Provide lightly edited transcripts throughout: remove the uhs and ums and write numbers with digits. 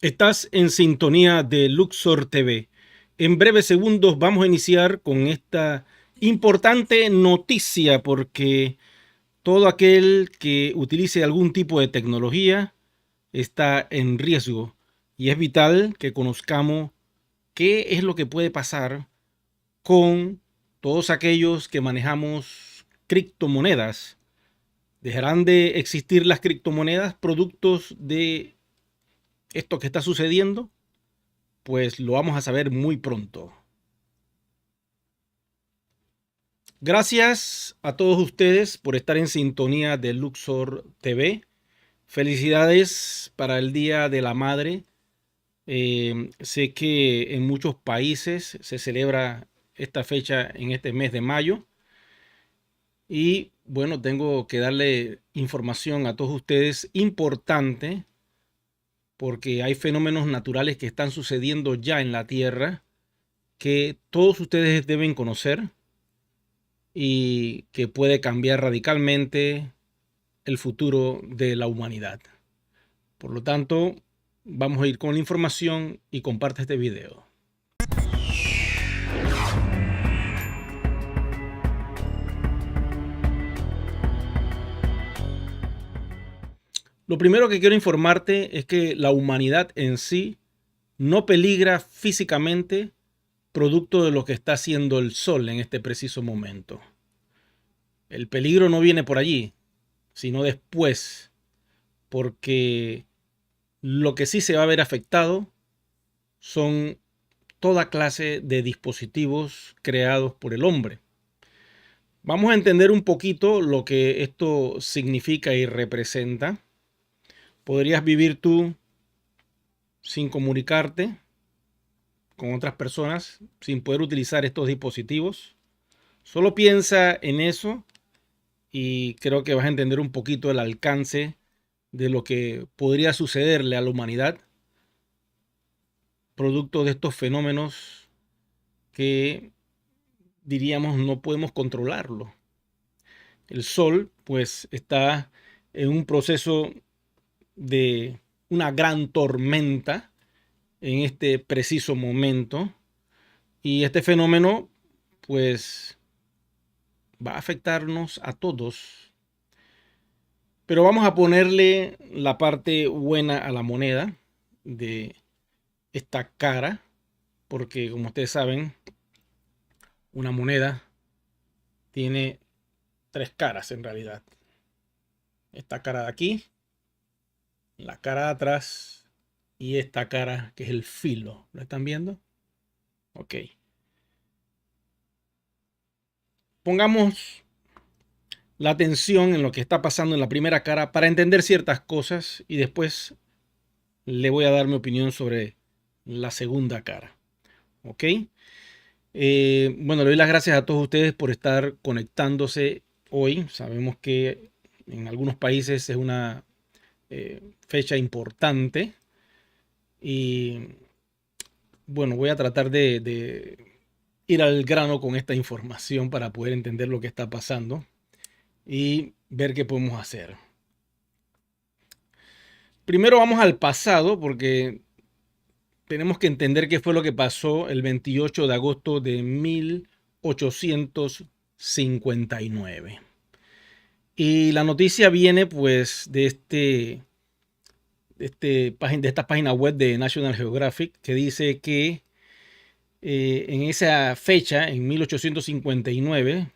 Estás en sintonía de Luxor TV. En breves segundos vamos a iniciar con esta importante noticia porque todo aquel que utilice algún tipo de tecnología está en riesgo y es vital que conozcamos qué es lo que puede pasar con todos aquellos que manejamos criptomonedas. ¿Dejarán de existir las criptomonedas productos de esto que está sucediendo? Pues lo vamos a saber muy pronto. Gracias a todos ustedes por estar en sintonía de Luxor TV. Felicidades para el Día de la Madre. Sé que en muchos países se celebra esta fecha en este mes de mayo. Y bueno, tengo que darle información a todos ustedes importante porque hay fenómenos naturales que están sucediendo ya en la Tierra que todos ustedes deben conocer y que puede cambiar radicalmente el futuro de la humanidad. Por lo tanto, vamos a ir con la información y comparte este video. Lo primero que quiero informarte es que la humanidad en sí no peligra físicamente producto de lo que está haciendo el sol en este preciso momento. El peligro no viene por allí, sino después, porque lo que sí se va a ver afectado son toda clase de dispositivos creados por el hombre. Vamos a entender un poquito lo que esto significa y representa. ¿Podrías vivir tú sin comunicarte con otras personas, sin poder utilizar estos dispositivos? Solo piensa en eso y creo que vas a entender un poquito el alcance de lo que podría sucederle a la humanidad producto de estos fenómenos que diríamos no podemos controlarlo. El Sol pues está en un proceso de una gran tormenta en este preciso momento y este fenómeno pues va a afectarnos a todos. Pero vamos a ponerle la parte buena a la moneda de esta cara, porque como ustedes saben, una moneda tiene tres caras en realidad. Esta cara de aquí, la cara de atrás y esta cara que es el filo. ¿Lo están viendo? Ok. Pongamos la atención en lo que está pasando en la primera cara para entender ciertas cosas y después le voy a dar mi opinión sobre la segunda cara. ¿Ok? Bueno, le doy las gracias a todos ustedes por estar conectándose hoy. Sabemos que en algunos países es una fecha importante y bueno, voy a tratar de ir al grano con esta información para poder entender lo que está pasando y ver qué podemos hacer. Primero vamos al pasado porque tenemos que entender qué fue lo que pasó el 28 de agosto de 1859. Y la noticia viene pues de esta página web de National Geographic que dice que en esa fecha, en 1859,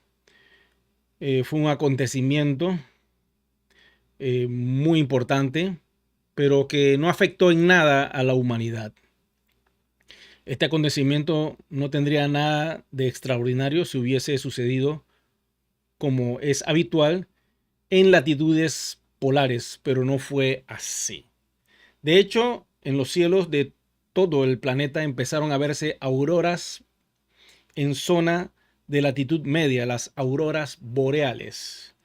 fue un acontecimiento muy importante, pero que no afectó en nada a la humanidad. Este acontecimiento no tendría nada de extraordinario si hubiese sucedido como es habitual en latitudes polares, pero no fue así. De hecho, en los cielos de todo el planeta empezaron a verse auroras en zona de latitud media, las auroras boreales,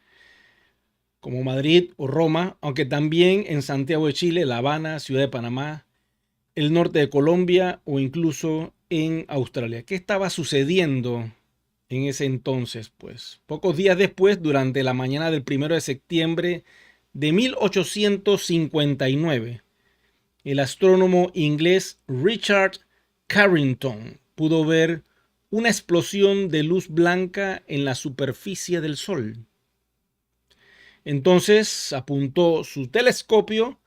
como Madrid o Roma, aunque también en Santiago de Chile, La Habana, Ciudad de Panamá, el norte de Colombia o incluso en Australia. ¿Qué estaba sucediendo en ese entonces? Pues pocos días después, durante la mañana del 1 de septiembre de 1859, el astrónomo inglés Richard Carrington pudo ver una explosión de luz blanca en la superficie del Sol. Entonces apuntó su telescopio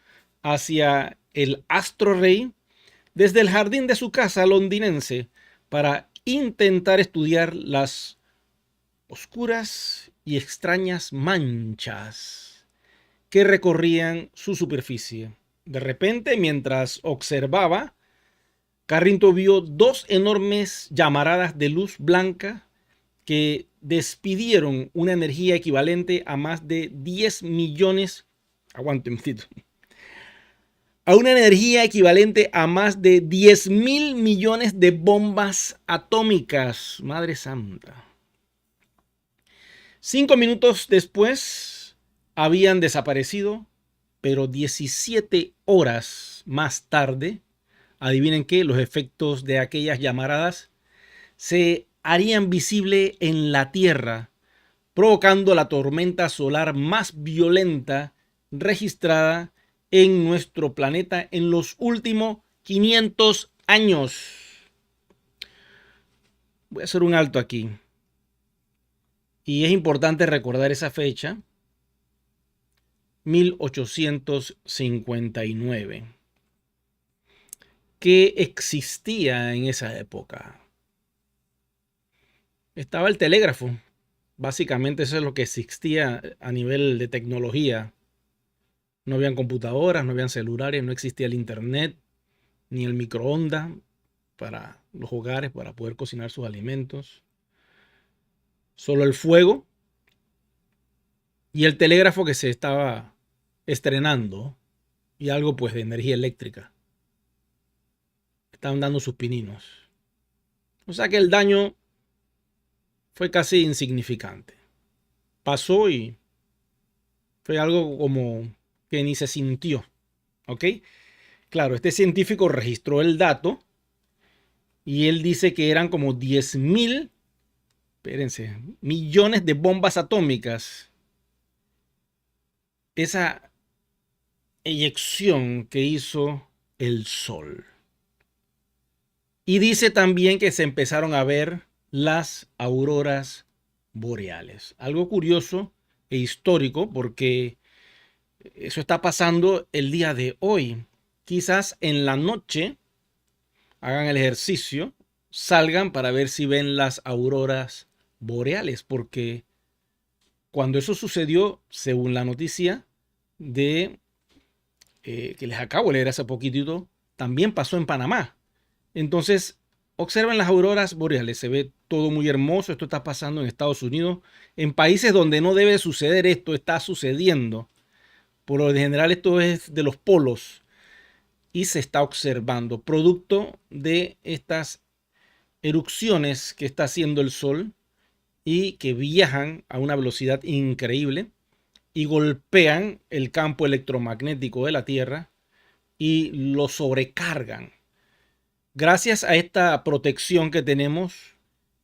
hacia el astro rey desde el jardín de su casa londinense para intentar estudiar las oscuras y extrañas manchas que recorrían su superficie. De repente, mientras observaba, Carrington vio dos enormes llamaradas de luz blanca que despidieron una energía equivalente a más de 10 millones, aguante un momentito, a una energía equivalente a más de 10.000 millones de bombas atómicas. Madre santa. 5 minutos después habían desaparecido, pero 17 horas más tarde, adivinen qué, los efectos de aquellas llamaradas se harían visible en la Tierra, provocando la tormenta solar más violenta registrada en nuestro planeta en los últimos 500 años. Voy a hacer un alto aquí. Y es importante recordar esa fecha, 1859. ¿Qué existía en esa época? Estaba el telégrafo. Básicamente eso es lo que existía a nivel de tecnología. No habían computadoras, no habían celulares, no existía el internet, ni el microondas para los hogares, para poder cocinar sus alimentos. Solo el fuego y el telégrafo que se estaba estrenando y algo pues de energía eléctrica. Estaban dando sus pininos. O sea que el daño fue casi insignificante. Pasó y fue algo como que ni se sintió. ¿Ok? Claro, este científico registró el dato y él dice que eran como 10.000, espérense, millones de bombas atómicas. Esa eyección que hizo el Sol. Y dice también que se empezaron a ver las auroras boreales. Algo curioso e histórico porque eso está pasando el día de hoy. Quizás en la noche hagan el ejercicio, salgan para ver si ven las auroras boreales, porque cuando eso sucedió, según la noticia de que les acabo de leer hace poquitito, también pasó en Panamá. Entonces, observen las auroras boreales, se ve todo muy hermoso, esto está pasando en Estados Unidos, en países donde no debe suceder esto, está sucediendo. Por lo general esto es de los polos y se está observando, producto de estas erupciones que está haciendo el Sol y que viajan a una velocidad increíble y golpean el campo electromagnético de la Tierra y lo sobrecargan. Gracias a esta protección que tenemos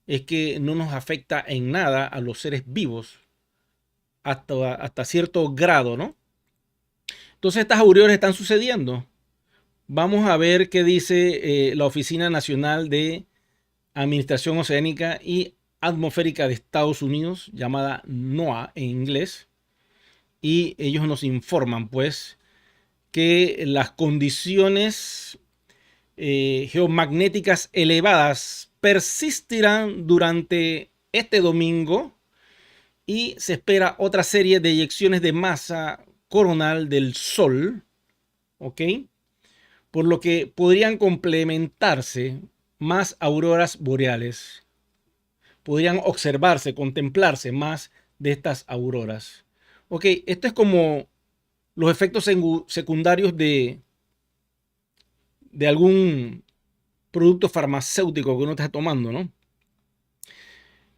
es que no nos afecta en nada a los seres vivos hasta cierto grado, ¿no? Entonces estas auroras están sucediendo. Vamos a ver qué dice la Oficina Nacional de Administración Oceánica y Atmosférica de Estados Unidos, llamada NOAA en inglés, y ellos nos informan pues que las condiciones geomagnéticas elevadas persistirán durante este domingo y se espera otra serie de eyecciones de masa coronal del Sol, ¿ok? Por lo que podrían complementarse más auroras boreales. Podrían observarse, contemplarse más de estas auroras. Ok, esto es como los efectos secundarios de algún producto farmacéutico que uno está tomando, ¿no?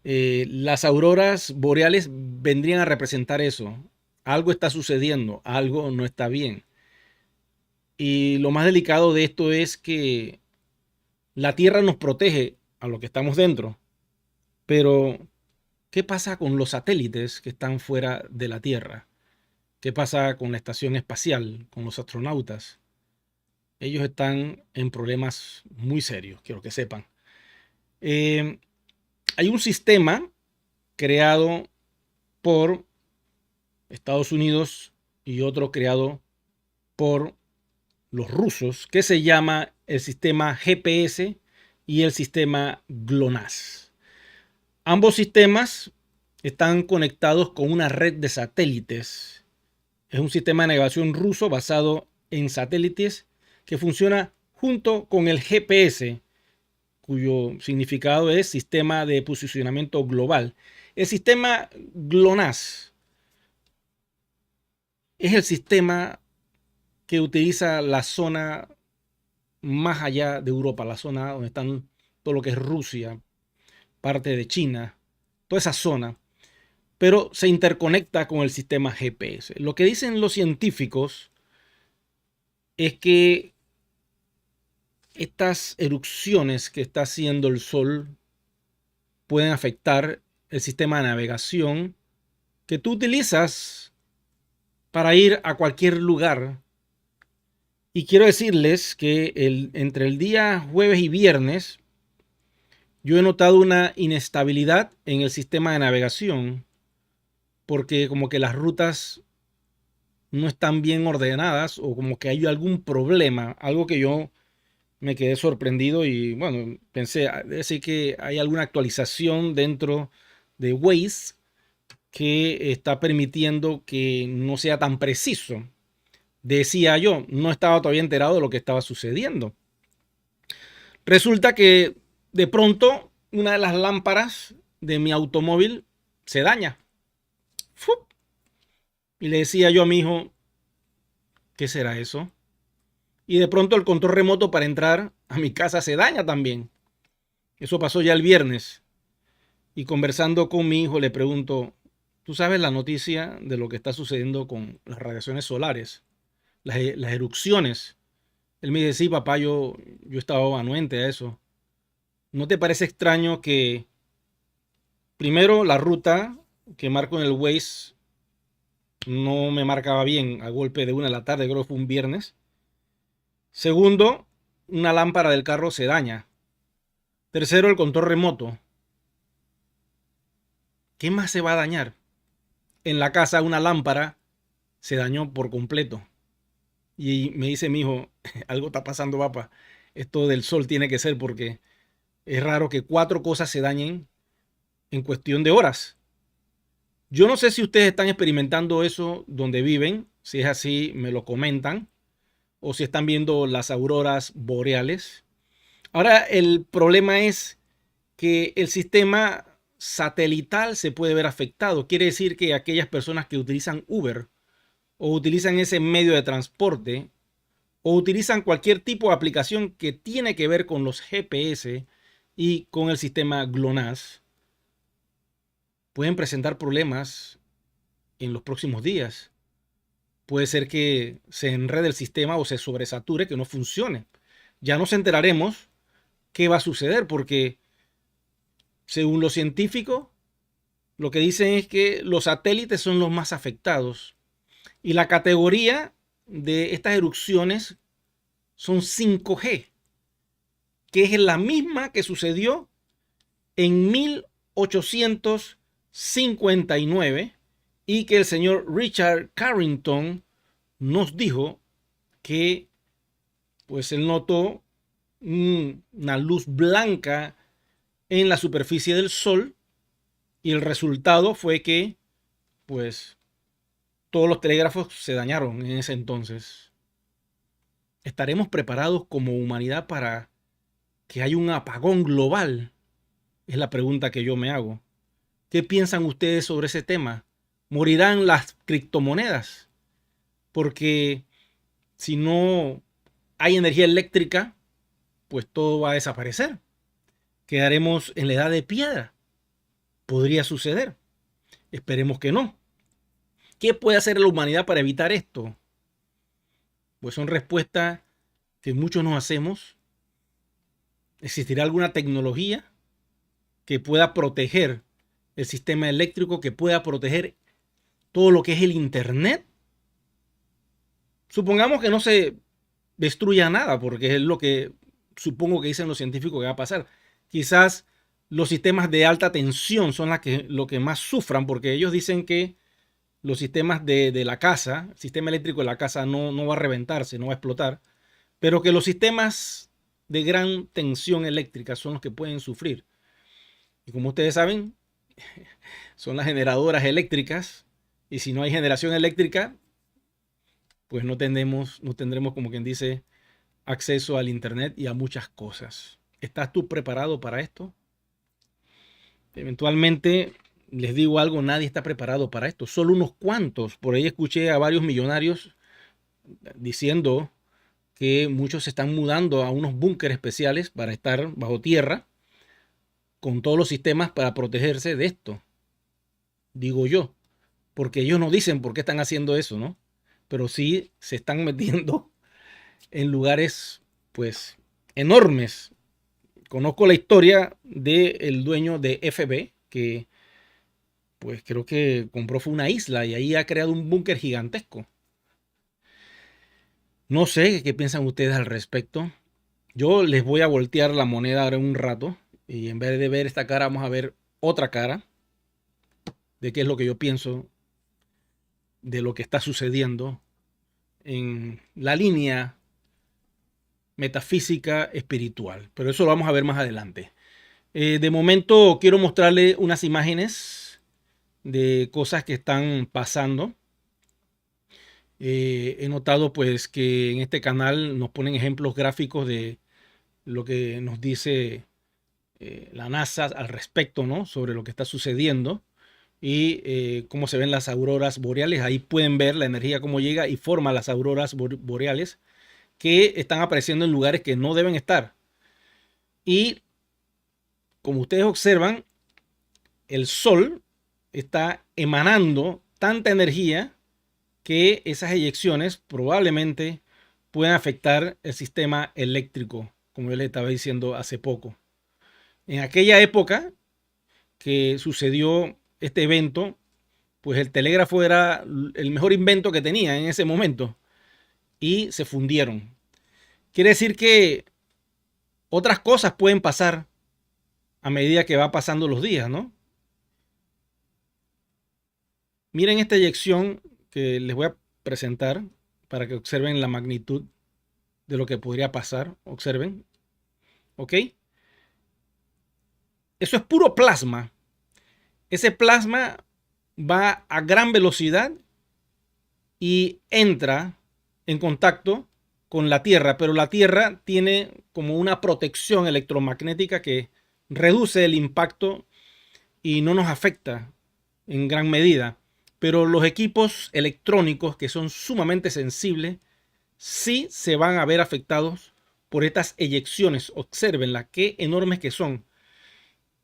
Las auroras boreales vendrían a representar eso. Algo está sucediendo, algo no está bien. Y lo más delicado de esto es que la Tierra nos protege a los que estamos dentro, pero ¿qué pasa con los satélites que están fuera de la Tierra? ¿Qué pasa con la estación espacial, con los astronautas? ellos están en problemas muy serios, quiero que sepan. Eh, Hay un sistema creado por Estados Unidos y otro creado por los rusos que se llama el sistema GPS y el sistema GLONASS. Ambos sistemas están conectados con una red de satélites. Es un sistema de navegación ruso basado en satélites que funciona junto con el GPS, cuyo significado es Sistema de Posicionamiento Global. El sistema GLONASS es el sistema que utiliza la zona más allá de Europa, la zona donde están todo lo que es Rusia, parte de China, toda esa zona, pero se interconecta con el sistema GPS. Lo que dicen los científicos es que estas erupciones que está haciendo el Sol pueden afectar el sistema de navegación que tú utilizas para ir a cualquier lugar. Y quiero decirles que entre el día jueves y viernes yo he notado una inestabilidad en el sistema de navegación porque como que las rutas no están bien ordenadas o como que hay algún problema, algo que yo me quedé sorprendido y bueno, pensé, debe ser que hay alguna actualización dentro de Waze que está permitiendo que no sea tan preciso. Decía yo, no estaba todavía enterado de lo que estaba sucediendo. Resulta que de pronto una de las lámparas de mi automóvil se daña. ¡Fup! Y le decía yo a mi hijo, ¿qué será eso? Y de pronto el control remoto para entrar a mi casa se daña también. Eso pasó ya el viernes. Y conversando con mi hijo le pregunto, ¿tú sabes la noticia de lo que está sucediendo con las radiaciones solares? Las erupciones. Él me dice, sí, papá, yo estaba anuente a eso. ¿No te parece extraño que primero la ruta que marco en el Waze no me marcaba bien a golpe de 1 de la tarde, creo que fue un viernes? Segundo, una lámpara del carro se daña. Tercero, el control remoto. ¿Qué más se va a dañar? En la casa una lámpara se dañó por completo. Y me dice mi hijo, algo está pasando, papá. Esto del sol tiene que ser porque es raro que 4 cosas se dañen en cuestión de horas. Yo no sé si ustedes están experimentando eso donde viven. Si es así, me lo comentan. O si están viendo las auroras boreales. Ahora, el problema es que el sistema satelital se puede ver afectado. Quiere decir que aquellas personas que utilizan Uber o utilizan ese medio de transporte o utilizan cualquier tipo de aplicación que tiene que ver con los GPS y con el sistema GLONASS pueden presentar problemas en los próximos días. Puede ser que se enrede el sistema o se sobresature, que no funcione. Ya nos enteraremos qué va a suceder porque según los científicos lo que dicen es que los satélites son los más afectados y la categoría de estas erupciones son 5G, que es la misma que sucedió en 1859 y que el señor Richard Carrington nos dijo que pues él notó una luz blanca en la superficie del Sol y el resultado fue que pues todos los telégrafos se dañaron en ese entonces. ¿Estaremos preparados como humanidad para que haya un apagón global? Es la pregunta que yo me hago. ¿Qué piensan ustedes sobre ese tema? ¿Morirán las criptomonedas? Porque si no hay energía eléctrica, pues todo va a desaparecer. Quedaremos en la edad de piedra. Podría suceder. Esperemos que no. ¿Qué puede hacer la humanidad para evitar esto? Pues son respuestas que muchos nos hacemos. ¿Existirá alguna tecnología que pueda proteger el sistema eléctrico, que pueda proteger todo lo que es el Internet? Supongamos que no se destruya nada, porque es lo que supongo que dicen los científicos que va a pasar. Quizás los sistemas de alta tensión son lo que más sufran, porque ellos dicen que los sistemas de la casa, el sistema eléctrico de la casa no va a reventarse, no va a explotar, pero que los sistemas de gran tensión eléctrica son los que pueden sufrir. Y como ustedes saben, son las generadoras eléctricas, y si no hay generación eléctrica, pues no tendremos, como quien dice, acceso al internet y a muchas cosas. ¿Estás tú preparado para esto? Eventualmente, les digo algo, nadie está preparado para esto, solo unos cuantos. Por ahí escuché a varios millonarios diciendo que muchos se están mudando a unos búnkeres especiales para estar bajo tierra con todos los sistemas para protegerse de esto, digo yo, porque ellos no dicen por qué están haciendo eso, ¿no? Pero sí se están metiendo en lugares, pues, enormes. Conozco la historia del dueño de FB, que pues creo que compró fue una isla y ahí ha creado un búnker gigantesco. No sé qué piensan ustedes al respecto. Yo les voy a voltear la moneda ahora un rato y en vez de ver esta cara vamos a ver otra cara de qué es lo que yo pienso de lo que está sucediendo en la línea metafísica espiritual. Pero eso lo vamos a ver más adelante. De momento quiero mostrarle unas imágenes de cosas que están pasando. He notado pues que en este canal nos ponen ejemplos gráficos de lo que nos dice la NASA al respecto, ¿no? Sobre lo que está sucediendo y cómo se ven las auroras boreales. Ahí pueden ver la energía cómo llega y forma las auroras boreales que están apareciendo en lugares que no deben estar. Y como ustedes observan, el Sol está emanando tanta energía que esas eyecciones probablemente pueden afectar el sistema eléctrico, como yo les estaba diciendo hace poco. En aquella época que sucedió este evento, pues el telégrafo era el mejor invento que tenía en ese momento y se fundieron. Quiere decir que otras cosas pueden pasar a medida que va pasando los días, ¿no? Miren esta eyección que les voy a presentar para que observen la magnitud de lo que podría pasar. Observen, ¿ok? Eso es puro plasma. Ese plasma va a gran velocidad y entra en contacto con la Tierra, pero la Tierra tiene como una protección electromagnética que reduce el impacto y no nos afecta en gran medida. Pero los equipos electrónicos que son sumamente sensibles sí se van a ver afectados por estas eyecciones. Observenla, qué enormes que son.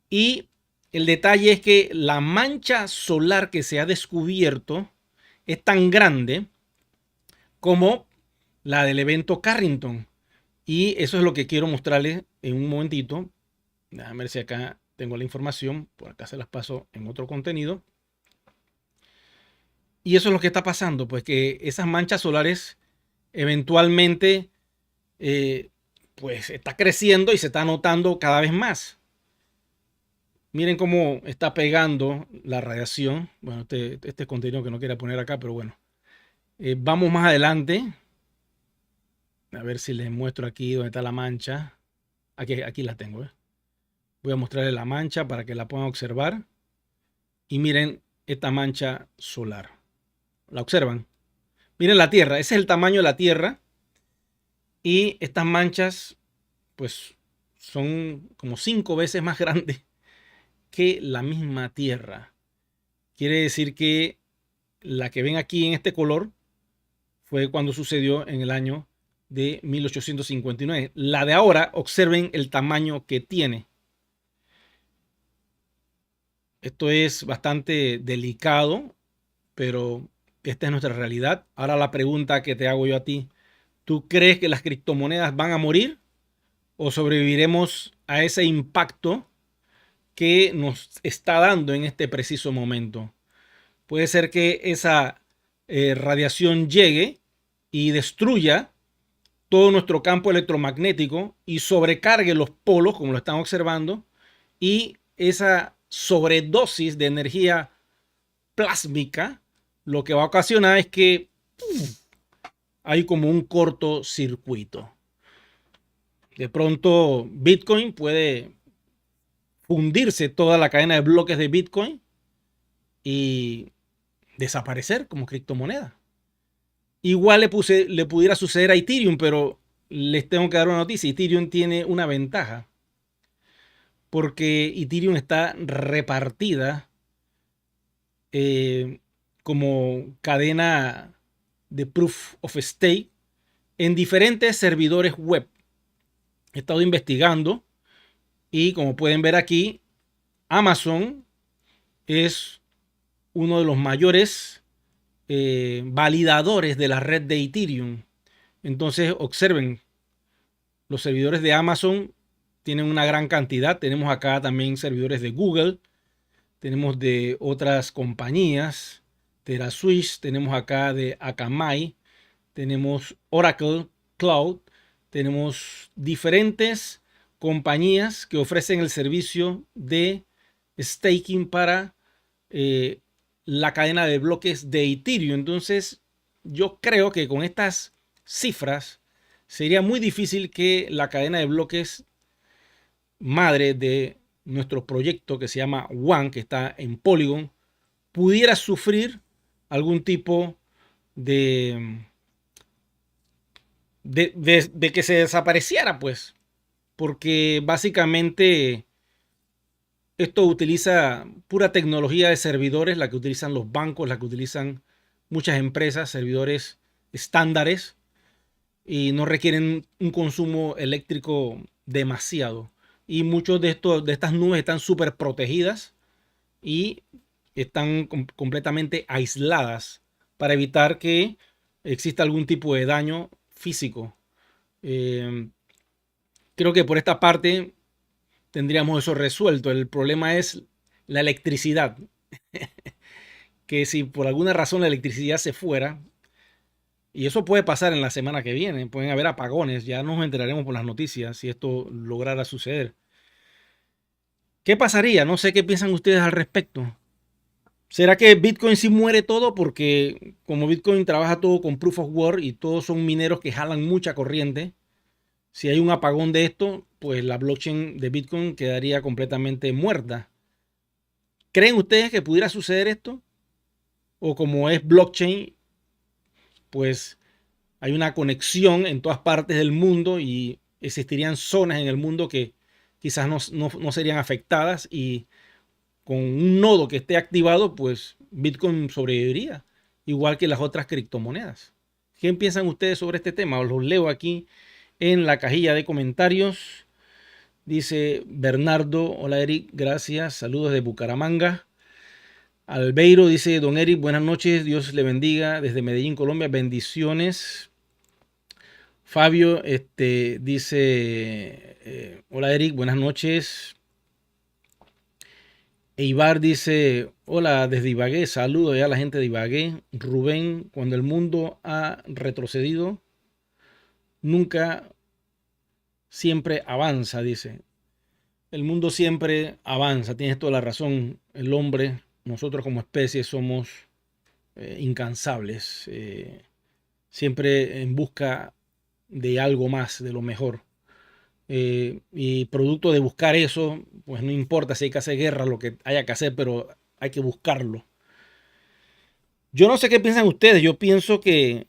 Y el detalle es que la mancha solar que se ha descubierto es tan grande como la del evento Carrington. Y eso es lo que quiero mostrarles en un momentito. Déjame ver si acá tengo la información. Por acá se las paso en otro contenido. Y eso es lo que está pasando, pues que esas manchas solares eventualmente pues está creciendo y se está notando cada vez más. Miren cómo está pegando la radiación. Bueno, este contenido que no quería poner acá, pero bueno. Vamos más adelante. A ver si les muestro aquí donde está la mancha. Aquí la tengo. Voy a mostrarles la mancha para que la puedan observar. Y miren esta mancha solar. ¿La observan? Miren la Tierra. Ese es el tamaño de la Tierra. Y estas manchas, pues, son como 5 veces más grandes que la misma Tierra. Quiere decir que la que ven aquí en este color fue cuando sucedió en el año de 1859. La de ahora, observen el tamaño que tiene. Esto es bastante delicado, pero esta es nuestra realidad. Ahora la pregunta que te hago yo a ti, ¿tú crees que las criptomonedas van a morir o sobreviviremos a ese impacto que nos está dando en este preciso momento? Puede ser que esa radiación llegue y destruya todo nuestro campo electromagnético y sobrecargue los polos, como lo están observando, y esa sobredosis de energía plásmica lo que va a ocasionar es que hay como un cortocircuito. De pronto Bitcoin puede fundirse toda la cadena de bloques de Bitcoin y desaparecer como criptomoneda. Igual le pudiera suceder a Ethereum, pero les tengo que dar una noticia. Ethereum tiene una ventaja porque Ethereum está repartida como cadena de Proof of Stake en diferentes servidores web. He estado investigando y como pueden ver aquí, Amazon es uno de los mayores validadores de la red de Ethereum. Entonces observen, los servidores de Amazon tienen una gran cantidad. Tenemos acá también servidores de Google, tenemos de otras compañías, TeraSwitch, tenemos acá de Akamai, tenemos Oracle Cloud, tenemos diferentes compañías que ofrecen el servicio de staking para la cadena de bloques de Ethereum. Entonces, yo creo que con estas cifras sería muy difícil que la cadena de bloques madre de nuestro proyecto que se llama One, que está en Polygon, pudiera sufrir algún tipo de que se desapareciera, pues, porque básicamente esto utiliza pura tecnología de servidores, la que utilizan los bancos, la que utilizan muchas empresas, servidores estándares, y no requieren un consumo eléctrico demasiado. Y muchos de estas nubes están súper protegidas y están completamente aisladas para evitar que exista algún tipo de daño físico. Creo que por esta parte tendríamos eso resuelto. El problema es la electricidad. Que si por alguna razón la electricidad se fuera, y eso puede pasar en la semana que viene, pueden haber apagones, ya nos enteraremos por las noticias si esto lograra suceder. ¿Qué pasaría? No sé qué piensan ustedes al respecto. ¿Será que Bitcoin sí muere todo? Porque como Bitcoin trabaja todo con Proof of Work y todos son mineros que jalan mucha corriente, si hay un apagón de esto, pues la blockchain de Bitcoin quedaría completamente muerta. ¿Creen ustedes que pudiera suceder esto? O como es blockchain, pues hay una conexión en todas partes del mundo y existirían zonas en el mundo que quizás no serían afectadas y con un nodo que esté activado, pues Bitcoin sobreviviría, igual que las otras criptomonedas. ¿Qué piensan ustedes sobre este tema? Os los leo aquí en la cajilla de comentarios. Dice Bernardo, hola Eric, gracias, saludos de Bucaramanga. Albeiro dice, don Eric, buenas noches, Dios le bendiga desde Medellín, Colombia, bendiciones. Fabio dice, hola Eric, buenas noches. Eibar dice, hola desde Ibagué, saludo ya a la gente de Ibagué. Rubén, cuando el mundo ha retrocedido, nunca, siempre avanza, dice. El mundo siempre avanza, tienes toda la razón. El hombre, nosotros como especie somos incansables, siempre en busca de algo más, de lo mejor. Y producto de buscar eso, pues no importa si hay que hacer guerra, lo que haya que hacer, pero hay que buscarlo. Yo no sé qué piensan ustedes, yo pienso que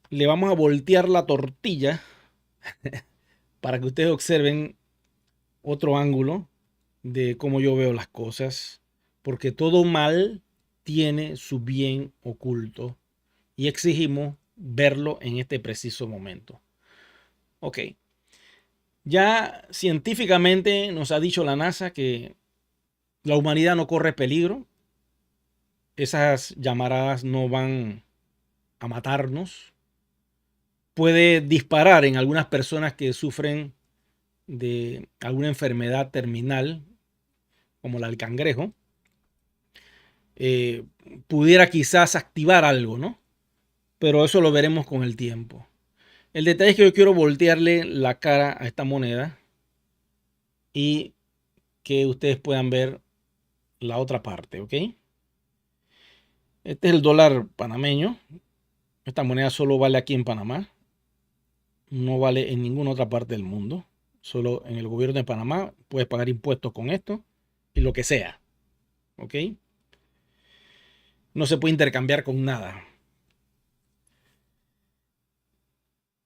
le vamos a voltear la tortilla para que ustedes observen otro ángulo de cómo yo veo las cosas, porque todo mal tiene su bien oculto y exigimos verlo en este preciso momento. Ok, ya científicamente nos ha dicho la NASA que la humanidad no corre peligro, esas llamaradas no van a matarnos, puede disparar en algunas personas que sufren de alguna enfermedad terminal, como la del cangrejo, eh, pudiera quizás activar algo, ¿no? Pero eso lo veremos con el tiempo. El detalle es que yo quiero voltearle la cara a esta moneda y que ustedes puedan ver la otra parte, ¿ok? Este es el dólar panameño. Esta moneda solo vale aquí en Panamá. No vale en ninguna otra parte del mundo. Solo en el gobierno de Panamá puedes pagar impuestos con esto y lo que sea, ¿ok? No se puede intercambiar con nada.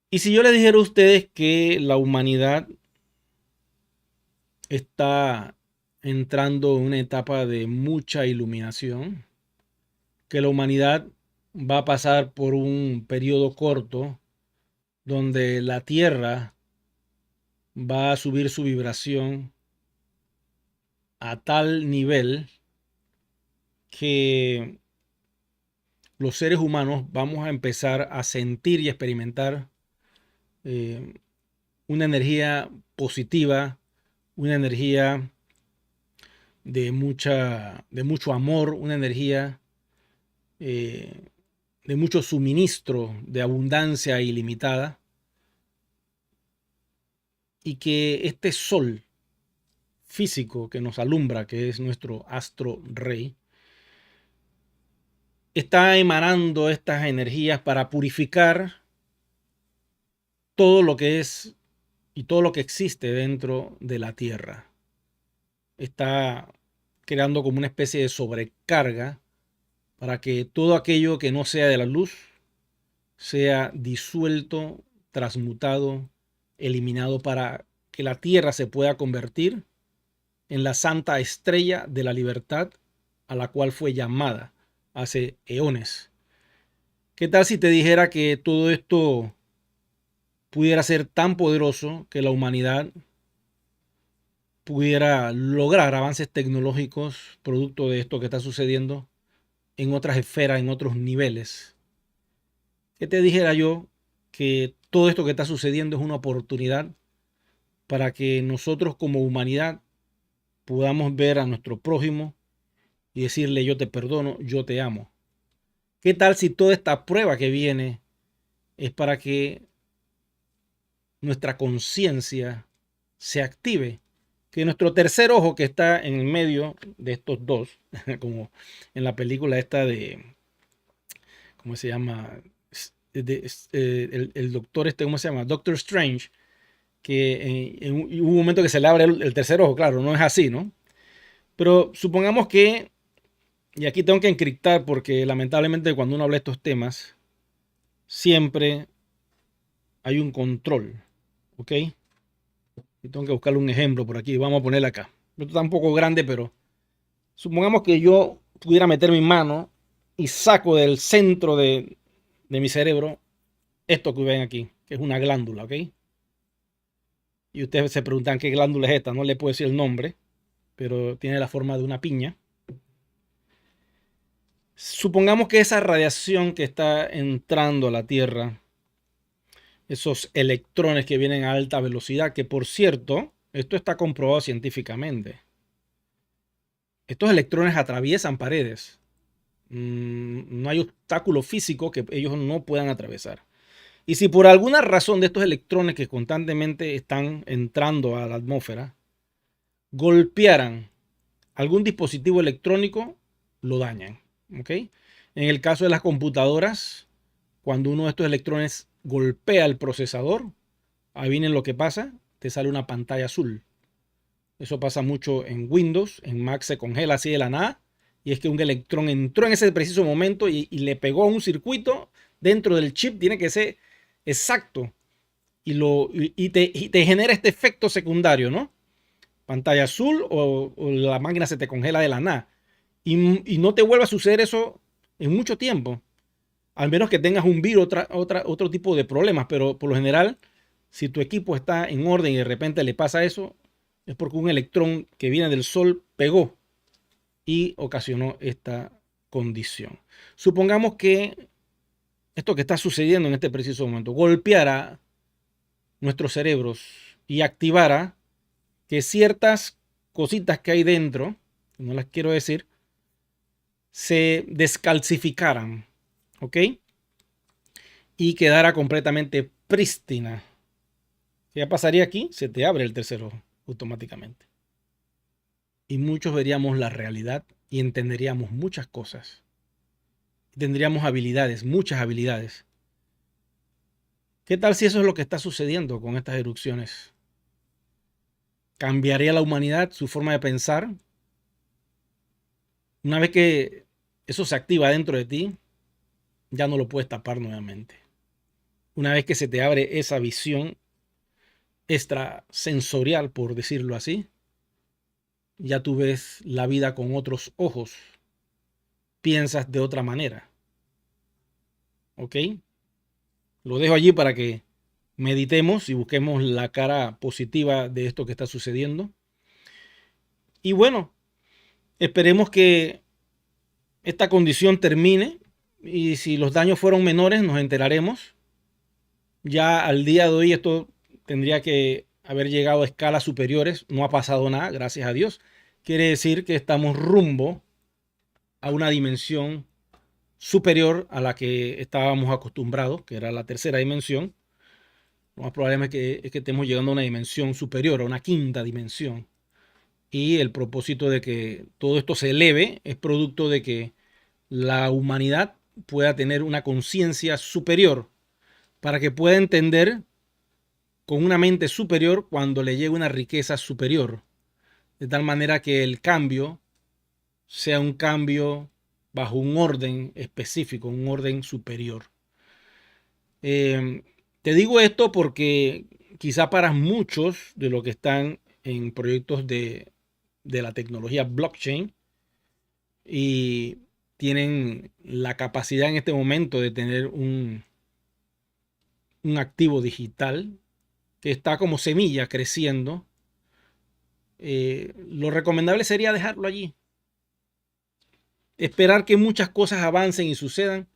Y si yo les dijera a ustedes que la humanidad está entrando en una etapa de mucha iluminación, que la humanidad va a pasar por un periodo corto donde la Tierra va a subir su vibración a tal nivel que los seres humanos vamos a empezar a sentir y experimentar eh, una energía positiva, una energía de mucho amor, una energía eh, de mucho suministro, de abundancia ilimitada, y que este sol físico que nos alumbra, que es nuestro astro rey, está emanando estas energías para purificar todo lo que es y todo lo que existe dentro de la Tierra. Está creando como una especie de sobrecarga para que todo aquello que no sea de la luz sea disuelto, transmutado, eliminado para que la Tierra se pueda convertir en la santa estrella de la libertad a la cual fue llamada hace eones. ¿Qué tal si te dijera que todo esto pudiera ser tan poderoso que la humanidad pudiera lograr avances tecnológicos producto de esto que está sucediendo en otras esferas, en otros niveles? ¿Qué te dijera yo que todo esto que está sucediendo es una oportunidad para que nosotros como humanidad podamos ver a nuestro prójimo y decirle yo te perdono, yo te amo? ¿Qué tal si toda esta prueba que viene es para que nuestra conciencia se active? Que nuestro tercer ojo que está en el medio de estos dos, como en la película esta de, ¿cómo se llama? El doctor este, ¿cómo se llama? Doctor Strange, que hubo un momento que se le abre el tercer ojo, claro, no es así, ¿no? Pero supongamos que, y aquí tengo que encriptar porque lamentablemente cuando uno habla de estos temas, siempre hay un control, ¿ok? Y tengo que buscarle un ejemplo por aquí, vamos a ponerle acá. Esto está un poco grande, pero supongamos que yo pudiera meter mi mano y saco del centro de mi cerebro esto que ven aquí, que es una glándula, ¿ok? Y ustedes se preguntan qué glándula es esta, no le puedo decir el nombre, pero tiene la forma de una piña. Supongamos que esa radiación que está entrando a la Tierra, esos electrones que vienen a alta velocidad, que por cierto, esto está comprobado científicamente. Estos electrones atraviesan paredes. No hay obstáculo físico que ellos no puedan atravesar. Y si por alguna razón de estos electrones que constantemente están entrando a la atmósfera golpearan algún dispositivo electrónico, lo dañan. ¿Ok? En el caso de las computadoras, cuando uno de estos electrones golpea el procesador, ahí viene lo que pasa, te sale una pantalla azul. Eso pasa mucho en Windows, en Mac se congela así de la nada, y es que un electrón entró en ese preciso momento y le pegó a un circuito dentro del chip, tiene que ser exacto, y te genera este efecto secundario, ¿no? Pantalla azul o la máquina se te congela de la nada. Y no te vuelva a suceder eso en mucho tiempo, al menos que tengas un virus, otro tipo de problemas, pero por lo general, si tu equipo está en orden y de repente le pasa eso, es porque un electrón que viene del Sol pegó y ocasionó esta condición. Supongamos que esto que está sucediendo en este preciso momento golpeara nuestros cerebros y activara que ciertas cositas que hay dentro, no las quiero decir, se descalcificaran, ¿ok? y quedara completamente prístina. ¿Qué pasaría aquí? Se te abre el tercer ojo automáticamente. Y muchos veríamos la realidad y entenderíamos muchas cosas. Tendríamos habilidades, muchas habilidades. ¿Qué tal si eso es lo que está sucediendo con estas erupciones? ¿Cambiaría la humanidad su forma de pensar? Una vez que eso se activa dentro de ti, ya no lo puedes tapar nuevamente. Una vez que se te abre esa visión extrasensorial, por decirlo así, ya tú ves la vida con otros ojos, piensas de otra manera. ¿Ok? Lo dejo allí para que meditemos y busquemos la cara positiva de esto que está sucediendo. Y bueno, esperemos que esta condición termine y si los daños fueron menores nos enteraremos. Ya al día de hoy esto tendría que haber llegado a escalas superiores. No ha pasado nada, gracias a Dios. Quiere decir que estamos rumbo a una dimensión superior a la que estábamos acostumbrados, que era la tercera dimensión. Lo más probable es que estemos llegando a una dimensión superior, a una quinta dimensión. Y el propósito de que todo esto se eleve es producto de que la humanidad pueda tener una conciencia superior para que pueda entender con una mente superior cuando le llegue una riqueza superior. De tal manera que el cambio sea un cambio bajo un orden específico, un orden superior. Eh, Te digo esto porque quizá para muchos de los que están en proyectos de la tecnología blockchain y tienen la capacidad en este momento de tener un activo digital que está como semilla creciendo, lo recomendable sería dejarlo allí. Esperar que muchas cosas avancen y sucedan,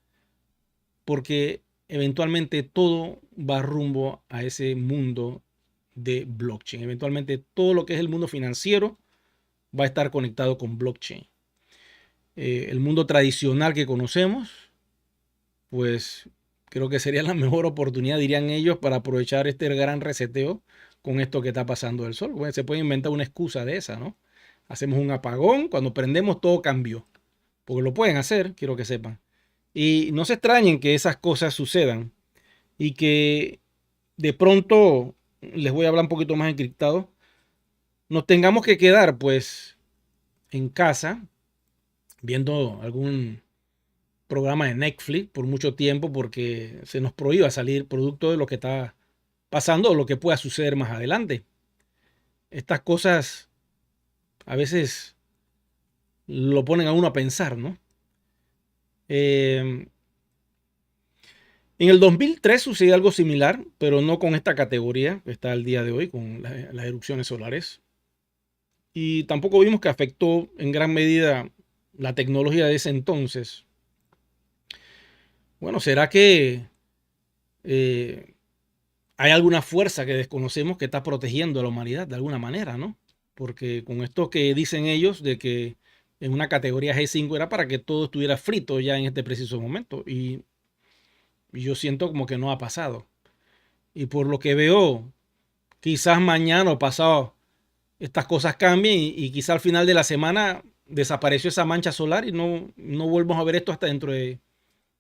porque eventualmente todo va rumbo a ese mundo de blockchain. Eventualmente todo lo que es el mundo financiero va a estar conectado con blockchain. El mundo tradicional que conocemos, pues creo que sería la mejor oportunidad, dirían ellos, para aprovechar este gran reseteo con esto que está pasando del sol. Bueno, se puede inventar una excusa de esa, ¿no? Hacemos un apagón, cuando prendemos todo cambió, porque lo pueden hacer, quiero que sepan. Y no se extrañen que esas cosas sucedan y que de pronto, les voy a hablar un poquito más encriptado, nos tengamos que quedar pues en casa viendo algún programa de Netflix por mucho tiempo porque se nos prohíba salir producto de lo que está pasando o lo que pueda suceder más adelante. Estas cosas a veces lo ponen a uno a pensar, ¿no? En el 2003 sucedió algo similar, pero no con esta categoría que está al día de hoy, con las erupciones solares. Y tampoco vimos que afectó en gran medida la tecnología de ese entonces. Bueno, ¿será que eh, hay alguna fuerza que desconocemos que está protegiendo a la humanidad de alguna manera, ¿no? Porque con esto que dicen ellos de que en una categoría G5 era para que todo estuviera frito ya en este preciso momento. Y yo siento como que no ha pasado. Y por lo que veo, quizás mañana o pasado estas cosas cambien y quizás al final de la semana desapareció esa mancha solar y no volvemos a ver esto hasta dentro de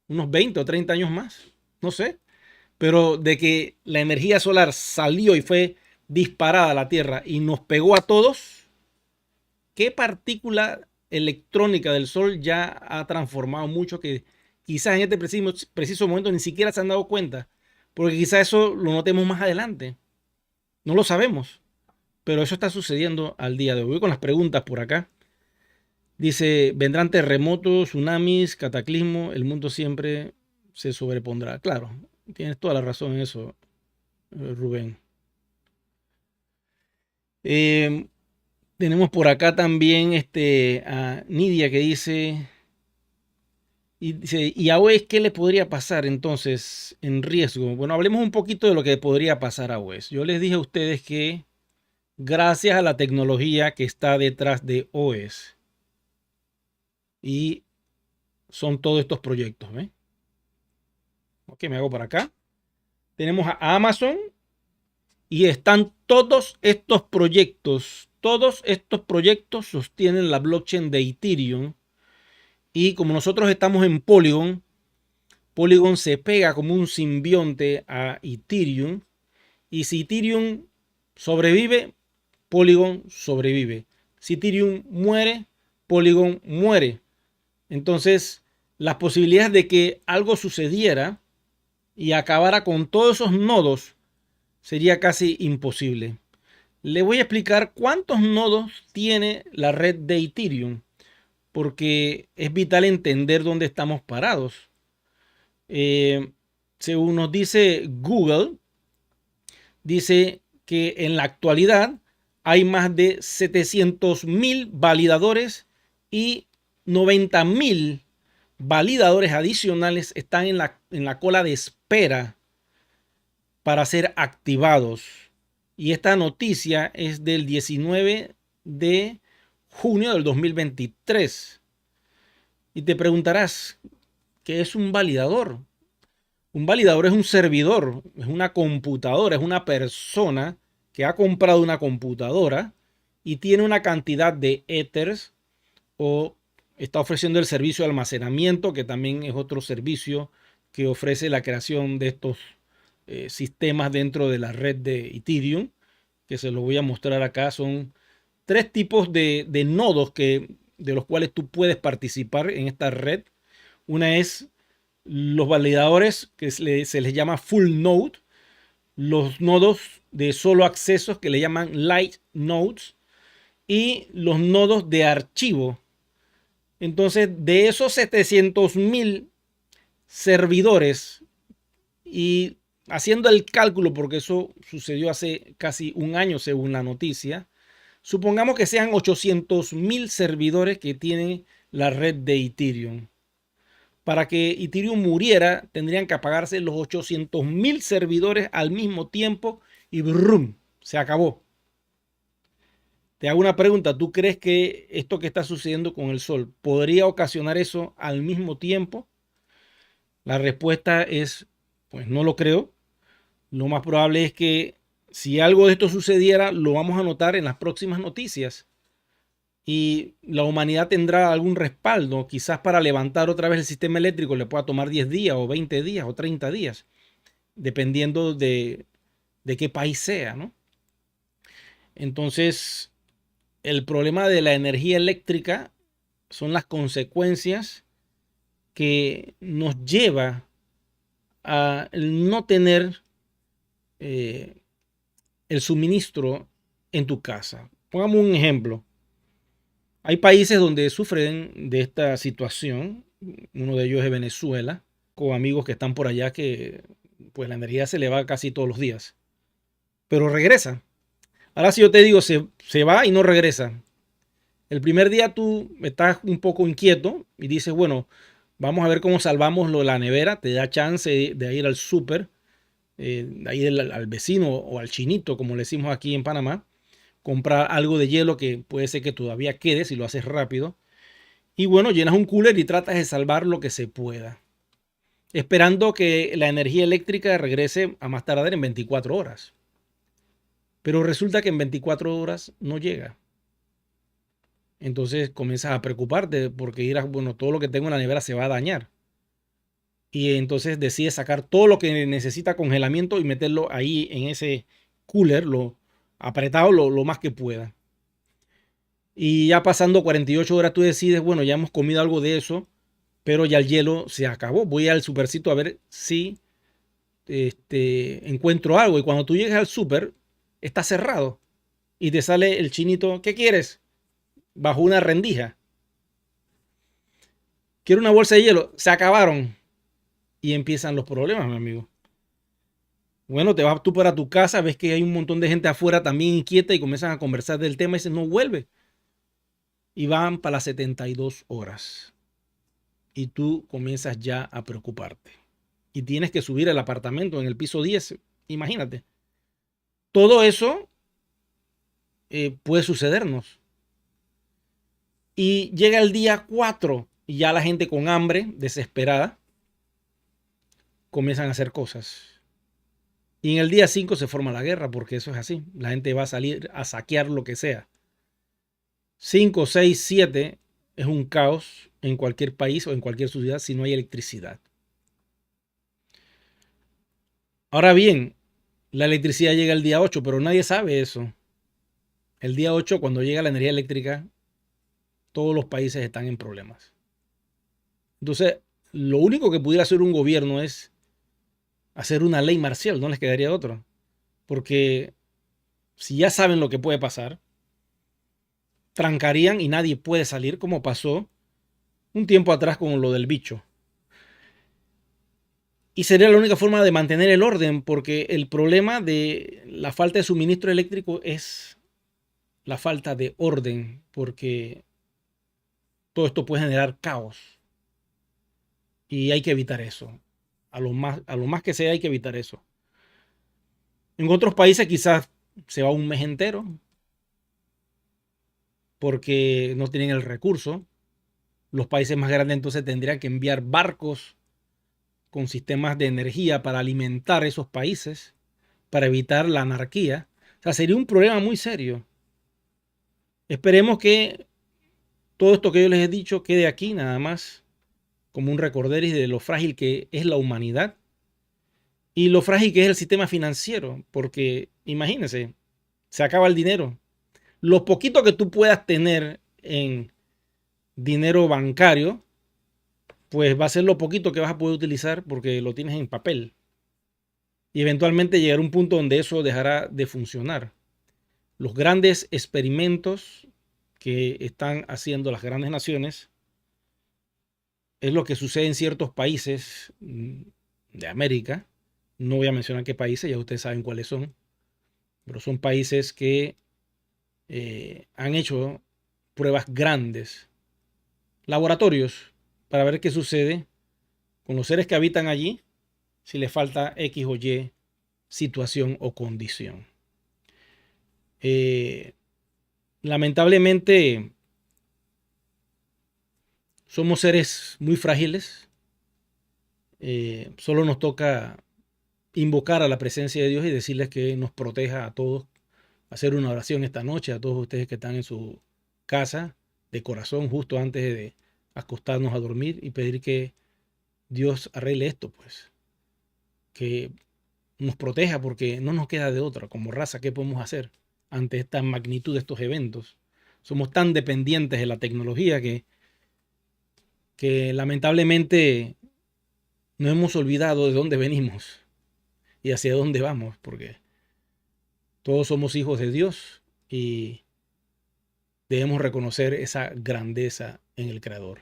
unos 20 o 30 años más. No sé. Pero de que la energía solar salió y fue disparada a la Tierra y nos pegó a todos, ¿qué partícula electrónica del Sol ya ha transformado mucho que quizás en este preciso momento ni siquiera se han dado cuenta? Porque quizás eso lo notemos más adelante. No lo sabemos. Pero eso está sucediendo al día de hoy. Voy con las preguntas por acá. Dice, vendrán terremotos, tsunamis, cataclismo, el mundo siempre se sobrepondrá. Claro, tienes toda la razón en eso, Rubén. Eh, Tenemos por acá también a Nidia que dice, ¿y a OES qué le podría pasar entonces en riesgo? Bueno, hablemos un poquito de lo que podría pasar a OES. Yo les dije a ustedes que gracias a la tecnología que está detrás de OES y son todos estos proyectos, ¿ves? Ok, me hago para acá. Tenemos a Amazon y están todos estos proyectos. Todos estos proyectos sostienen la blockchain de Ethereum. Y como nosotros estamos en Polygon, Polygon se pega como un simbionte a Ethereum. Y si Ethereum sobrevive, Polygon sobrevive. Si Ethereum muere, Polygon muere. Entonces, las posibilidades de que algo sucediera y acabara con todos esos nodos sería casi imposible. Le voy a explicar cuántos nodos tiene la red de Ethereum, porque es vital entender dónde estamos parados. Según nos dice Google, dice que en la actualidad hay más de 700.000 validadores y 90.000 validadores adicionales están en la cola de espera para ser activados. Y esta noticia es del 19 de junio del 2023. Y te preguntarás, ¿qué es un validador? Un validador es un servidor, es una computadora, es una persona que ha comprado una computadora y tiene una cantidad de ethers o está ofreciendo el servicio de almacenamiento, que también es otro servicio que ofrece la creación de estos sistemas dentro de la red de Ethereum, que se los voy a mostrar acá. Son tres tipos de nodos de los cuales tú puedes participar en esta red. Una es los validadores que se les llama full node, los nodos de solo acceso que le llaman light nodes y los nodos de archivo. Entonces, de esos 700.000 servidores y haciendo el cálculo, porque eso sucedió hace casi un año según la noticia, supongamos que sean 800.000 servidores que tiene la red de Ethereum. Para que Ethereum muriera, tendrían que apagarse los 800.000 servidores al mismo tiempo y ¡brum! Se acabó. Te hago una pregunta. ¿Tú crees que esto que está sucediendo con el Sol podría ocasionar eso al mismo tiempo? La respuesta es, pues no lo creo. Lo más probable es que si algo de esto sucediera, lo vamos a notar en las próximas noticias. Y la humanidad tendrá algún respaldo, quizás para levantar otra vez el sistema eléctrico le pueda tomar 10 días o 20 días o 30 días, dependiendo de qué país sea, ¿no? Entonces, el problema de la energía eléctrica son las consecuencias que nos lleva a no tener el suministro en tu casa. Pongamos un ejemplo. Hay países donde sufren de esta situación. Uno de ellos es Venezuela, con amigos que están por allá que pues la energía se le va casi todos los días, pero regresa. Ahora si yo te digo se va y no regresa. El primer día tú estás un poco inquieto y dices, bueno, vamos a ver cómo salvamos lo de la nevera. Te da chance de ir al súper, de ir al vecino o al chinito, como le decimos aquí en Panamá, comprar algo de hielo que puede ser que todavía quede si lo haces rápido. Y bueno, llenas un cooler y tratas de salvar lo que se pueda, esperando que la energía eléctrica regrese a más tardar en 24 horas. Pero resulta que en 24 horas no llega. Entonces comienzas a preocuparte porque dirás, bueno, todo lo que tengo en la nevera se va a dañar. Y entonces decides sacar todo lo que necesita congelamiento y meterlo ahí en ese cooler, lo apretado lo más que pueda. Y ya pasando 48 horas tú decides, bueno, ya hemos comido algo de eso, pero ya el hielo se acabó. Voy al supercito a ver si encuentro algo. Y cuando tú llegas al super, está cerrado. Y te sale el chinito, ¿qué quieres? Bajo una rendija. Quiero una bolsa de hielo. Se acabaron. Y empiezan los problemas, mi amigo. Bueno, te vas tú para tu casa, ves que hay un montón de gente afuera también inquieta y comienzan a conversar del tema y dicen, no vuelve. Y van para las 72 horas. Y tú comienzas ya a preocuparte. Y tienes que subir al apartamento en el piso 10. Imagínate. Todo eso puede sucedernos. Y llega el día 4 y ya la gente con hambre, desesperada, comienzan a hacer cosas. Y en el día 5 se forma la guerra, porque eso es así. La gente va a salir a saquear lo que sea. 5, 6, 7 es un caos en cualquier país o en cualquier ciudad si no hay electricidad. Ahora bien, la electricidad llega el día 8, pero nadie sabe eso. El día 8, cuando llega la energía eléctrica, todos los países están en problemas. Entonces, lo único que pudiera hacer un gobierno es hacer una ley marcial, no les quedaría otra. Porque si ya saben lo que puede pasar, trancarían y nadie puede salir, como pasó un tiempo atrás con lo del bicho. Y sería la única forma de mantener el orden, porque el problema de la falta de suministro eléctrico es la falta de orden, porque todo esto puede generar caos. Y hay que evitar eso. A lo más que sea hay que evitar eso. En otros países quizás se va un mes entero porque no tienen el recurso. Los países más grandes entonces tendrían que enviar barcos con sistemas de energía para alimentar esos países, para evitar la anarquía. O sea, sería un problema muy serio. Esperemos que todo esto que yo les he dicho quede aquí nada más como un recorderis de lo frágil que es la humanidad y lo frágil que es el sistema financiero, porque imagínense, se acaba el dinero. Lo poquito que tú puedas tener en dinero bancario, pues va a ser lo poquito que vas a poder utilizar porque lo tienes en papel. Y eventualmente llegará un punto donde eso dejará de funcionar. Los grandes experimentos que están haciendo las grandes naciones es lo que sucede en ciertos países de América. No voy a mencionar qué países, ya ustedes saben cuáles son, pero son países que han hecho pruebas grandes, laboratorios, para ver qué sucede con los seres que habitan allí si les falta X o Y situación o condición. Lamentablemente somos seres muy frágiles. Solo nos toca invocar a la presencia de Dios y decirles que nos proteja a todos. Hacer una oración esta noche a todos ustedes que están en su casa de corazón justo antes de acostarnos a dormir y pedir que Dios arregle esto, pues. Que nos proteja porque no nos queda de otra. Como raza, ¿qué podemos hacer ante esta magnitud de estos eventos? Somos tan dependientes de la tecnología que lamentablemente nos hemos olvidado de dónde venimos y hacia dónde vamos, porque todos somos hijos de Dios y debemos reconocer esa grandeza en el creador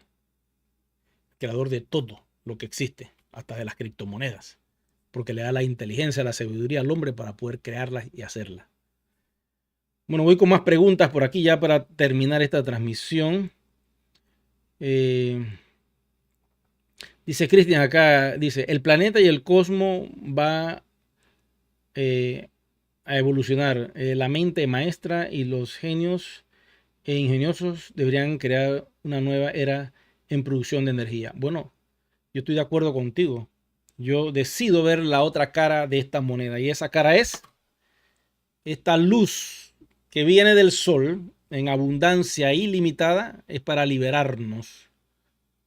de todo lo que existe, hasta de las criptomonedas, porque le da la inteligencia, la sabiduría al hombre para poder crearlas y hacerlas. Bueno, voy con más preguntas por aquí ya para terminar esta transmisión. Dice Cristian acá, dice, el planeta y el cosmos va a evolucionar. La mente maestra y los genios e ingeniosos deberían crear una nueva era en producción de energía. Bueno, yo estoy de acuerdo contigo. Yo decido ver la otra cara de esta moneda y esa cara es esta luz que viene del sol en abundancia ilimitada es para liberarnos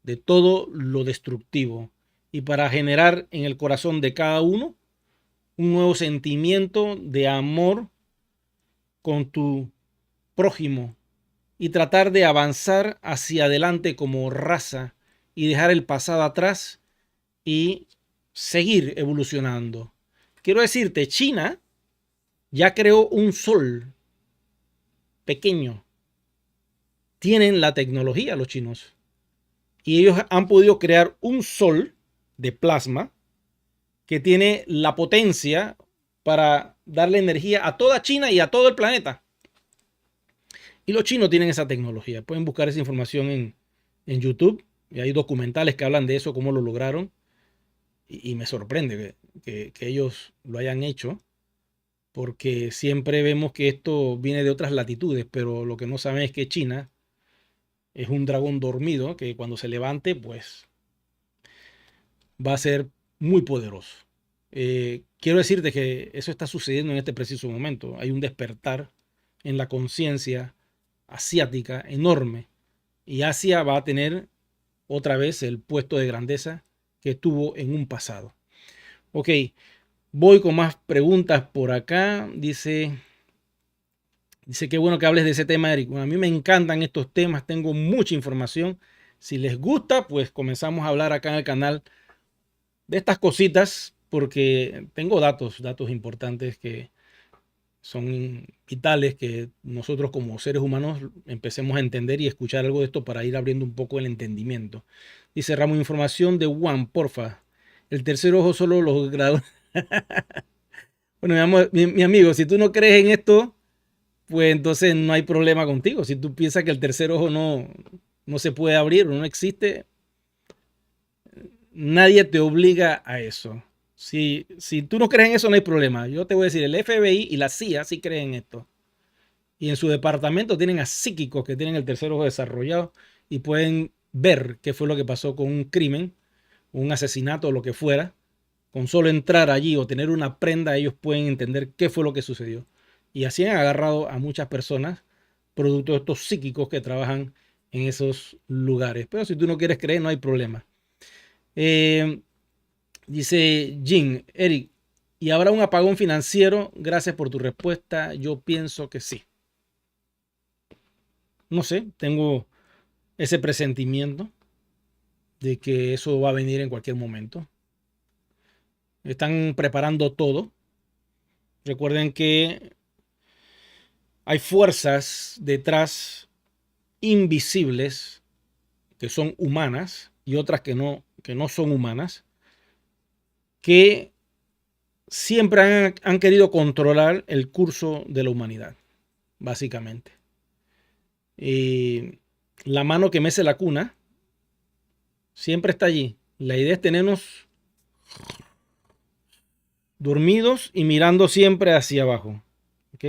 de todo lo destructivo y para generar en el corazón de cada uno un nuevo sentimiento de amor con tu prójimo y tratar de avanzar hacia adelante como raza y dejar el pasado atrás y seguir evolucionando. Quiero decirte, China ya creó un sol pequeño. Tienen la tecnología los chinos y ellos han podido crear un sol de plasma que tiene la potencia para darle energía a toda China y a todo el planeta. Y los chinos tienen esa tecnología. Pueden buscar esa información en YouTube. Y hay documentales que hablan de eso, cómo lo lograron. Y me sorprende que ellos lo hayan hecho. Porque siempre vemos que esto viene de otras latitudes. Pero lo que no saben es que China es un dragón dormido que cuando se levante, pues va a ser muy poderoso. Quiero decirte que eso está sucediendo en este preciso momento. Hay un despertar en la conciencia asiática enorme y Asia va a tener otra vez el puesto de grandeza que tuvo en un pasado. Ok, voy con más preguntas por acá. Dice qué bueno que hables de ese tema, Eric. Bueno, a mí me encantan estos temas, tengo mucha información. Si les gusta, pues comenzamos a hablar acá en el canal de estas cositas porque tengo datos importantes que son vitales que nosotros como seres humanos empecemos a entender y escuchar algo de esto para ir abriendo un poco el entendimiento. Dice Ramos, información de Juan, porfa. El tercer ojo solo los grados. Bueno, mi amigo, si tú no crees en esto, pues entonces no hay problema contigo. Si tú piensas que el tercer ojo no se puede abrir o no existe, nadie te obliga a eso. Si tú no crees en eso, no hay problema. Yo te voy a decir, el FBI y la CIA sí creen en esto. Y en su departamento tienen a psíquicos que tienen el tercer ojo desarrollado y pueden ver qué fue lo que pasó con un crimen, un asesinato o lo que fuera. Con solo entrar allí o tener una prenda, ellos pueden entender qué fue lo que sucedió. Y así han agarrado a muchas personas, producto de estos psíquicos que trabajan en esos lugares. Pero si tú no quieres creer, no hay problema. Dice Jim, Eric, ¿y habrá un apagón financiero? Gracias por tu respuesta. Yo pienso que sí. No sé, tengo ese presentimiento de que eso va a venir en cualquier momento. Están preparando todo. Recuerden que hay fuerzas detrás invisibles que son humanas y otras que no son humanas, que siempre han querido controlar el curso de la humanidad, básicamente. Y la mano que mece la cuna siempre está allí. La idea es tenernos dormidos y mirando siempre hacia abajo. ¿Ok?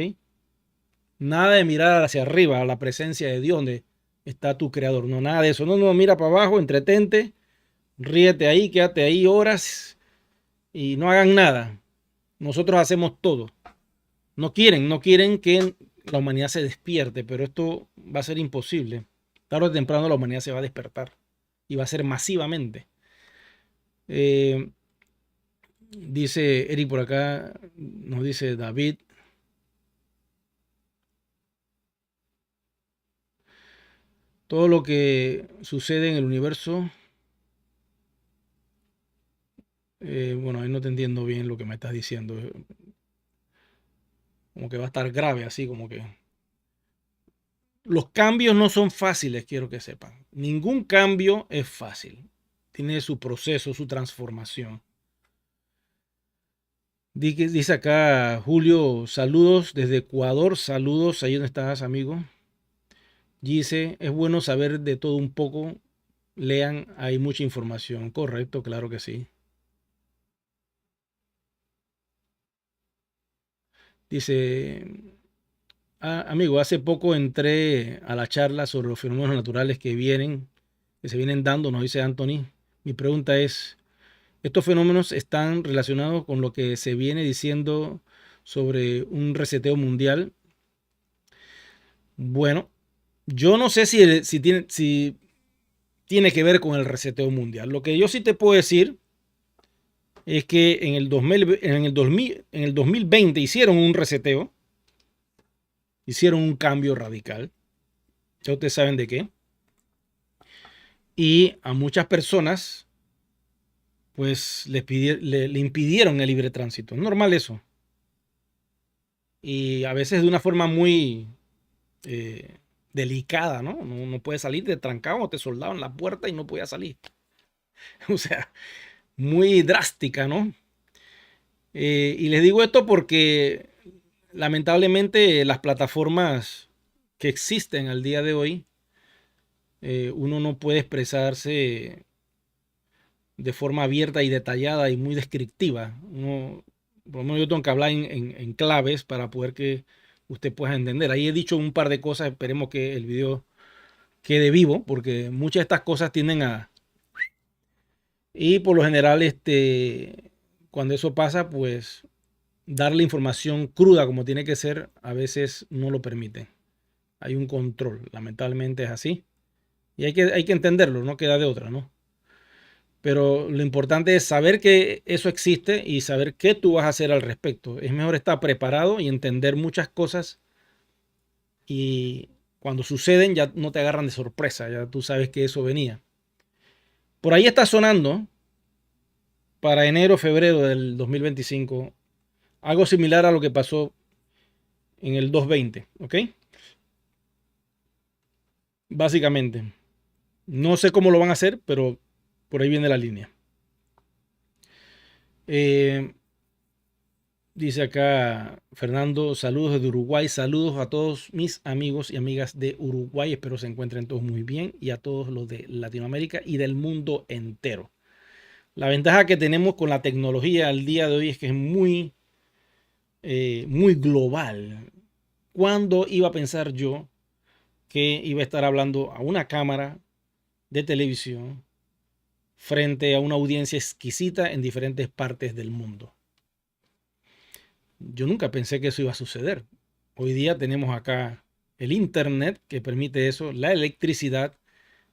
Nada de mirar hacia arriba, a la presencia de Dios, donde está tu creador. No, nada de eso. No, mira para abajo, entretente, ríete ahí, quédate ahí horas y no hagan nada. Nosotros hacemos todo. No quieren que la humanidad se despierte, pero esto va a ser imposible. Tarde o temprano la humanidad se va a despertar y va a ser masivamente. Dice Eric por acá, nos dice David. Todo lo que sucede en el universo, bueno, ahí no te entiendo bien lo que me estás diciendo. Como que va a estar grave, así como que... Los cambios no son fáciles, quiero que sepan. Ningún cambio es fácil. Tiene su proceso, su transformación. Dice acá Julio, saludos desde Ecuador, saludos, ahí donde estás, amigo. Dice, es bueno saber de todo un poco, lean, hay mucha información. Correcto, claro que sí. Dice, amigo, hace poco entré a la charla sobre los fenómenos naturales que se vienen dando, nos dice Anthony. Mi pregunta es, ¿estos fenómenos están relacionados con lo que se viene diciendo sobre un reseteo mundial? Bueno, yo no sé si tiene que ver con el reseteo mundial. Lo que yo sí te puedo decir es que en el 2020 hicieron un reseteo, hicieron un cambio radical. Ya ustedes saben de qué. Y a muchas personas, pues le impidieron el libre tránsito. Es normal eso. Y a veces de una forma muy delicada, ¿no? No puede salir, te trancaban o te soldaban la puerta y no podía salir. O sea, muy drástica, ¿no? Y les digo esto porque lamentablemente las plataformas que existen al día de hoy, uno no puede expresarse de forma abierta y detallada y muy descriptiva. Por lo menos yo tengo que hablar en claves para poder que usted pueda entender. Ahí he dicho un par de cosas, esperemos que el video quede vivo, porque muchas de estas cosas tienden Y por lo general, cuando eso pasa, pues darle información cruda como tiene que ser, a veces no lo permite. Hay un control, lamentablemente es así. Y hay que entenderlo, no queda de otra, ¿no? Pero lo importante es saber que eso existe y saber qué tú vas a hacer al respecto. Es mejor estar preparado y entender muchas cosas y cuando suceden ya no te agarran de sorpresa, ya tú sabes que eso venía. Por ahí está sonando para enero, febrero del 2025 algo similar a lo que pasó en el 220, ¿ok? Básicamente. No sé cómo lo van a hacer, pero por ahí viene la línea. Eh, Dice acá Fernando, saludos desde Uruguay, saludos a todos mis amigos y amigas de Uruguay, espero se encuentren todos muy bien y a todos los de Latinoamérica y del mundo entero. La ventaja que tenemos con la tecnología al día de hoy es que es muy global. ¿Cuándo iba a pensar yo que iba a estar hablando a una cámara de televisión frente a una audiencia exquisita en diferentes partes del mundo? Yo nunca pensé que eso iba a suceder. Hoy día tenemos acá el Internet que permite eso, la electricidad,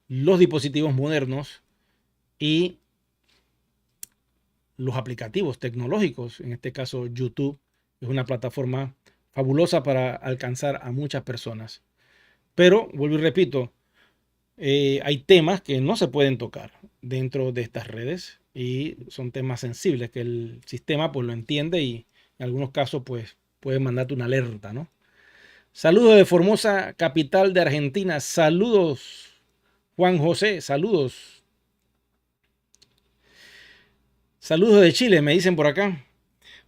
los dispositivos modernos y los aplicativos tecnológicos. En este caso, YouTube es una plataforma fabulosa para alcanzar a muchas personas. Pero, vuelvo y repito, hay temas que no se pueden tocar dentro de estas redes y son temas sensibles que el sistema pues lo entiende y en algunos casos pues puede mandarte una alerta, ¿no? Saludos de Formosa, capital de Argentina. Saludos, Juan José. Saludos. Saludos de Chile, me dicen por acá.